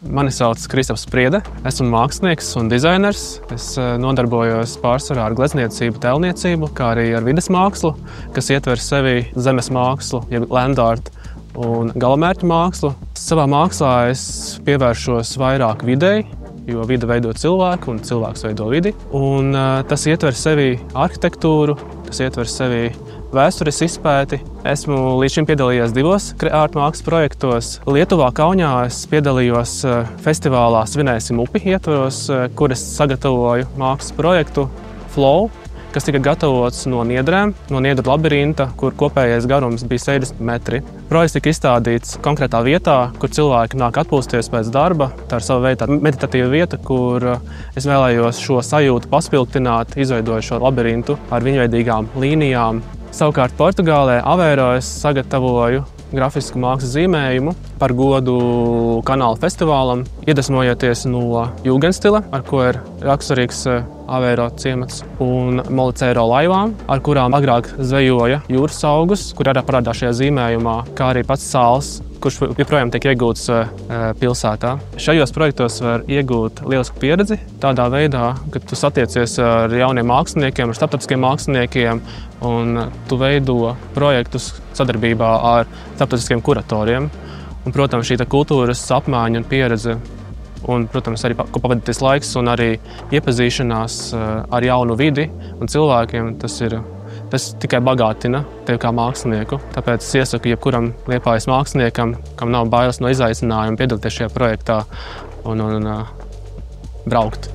Mani sauc Kristaps Spriede. Esmu mākslinieks un dizainers. Es nodarbojos pārsvarā ar glezniecību, tēlniecību, kā arī ar vides mākslu, kas ietver sevi zemes mākslu, jeb land art un galamērķu mākslu. Savā mākslā es pievēršos vairāk videi, jo vide veido cilvēku un cilvēks veido vidi. Un tas ietver sevi arhitektūru, tas ietver sevi vēstures izpēti. Esmu līdz šim piedalījies 2 ārtmākslas projektos. Lietuvā, Kaunijā es piedalījos festivālā Svinēsim upi ietvaros, kur es sagatavoju mākslas projektu Flow, kas tika gatavots no niedrēm, no niedru labirinta, kur kopējais garums bija 60 metri. Projekts tika izstādīts konkrētā vietā, kur cilvēki nāk atpūsties pēc darba. Tā ir sava veida meditatīva vieta, kur es vēlējos šo sajūtu paspilgtināt, izveidoju šo labirintu ar viņveidīgām līnijām. Savukārt Portugālē, Aveiro, es sagatavoju grafisku mākslas zīmējumu par godu kanāla festivālam, iedvesmojoties no jūgenstila, ar ko ir raksturīgs Aveiro ciemats, un Moliceiro laivām, ar kurām agrāk zvejoja jūras augus, kur arī parādās šajā zīmējumā, kā arī pats sāls, kurš joprojām tiek iegūts pilsētā. Šajos projektos var iegūt lielisku pieredzi tādā veidā, ka tu satiecies ar jauniem māksliniekiem, ar starptautiskiem māksliniekiem, un tu veido projektus sadarbībā ar starptautiskiem kuratoriem. Un, protams, šī kultūras apmaiņa un pieredze, un, protams, arī pavadīties laiks un arī iepazīšanās ar jaunu vidi un cilvēkiem, tas tikai bagātina tevi kā mākslinieku. Tāpēc es iesaku jebkuram Liepājas māksliniekam, kam nav bailes no izaicinājuma, piedalīties šajā projektā un braukt.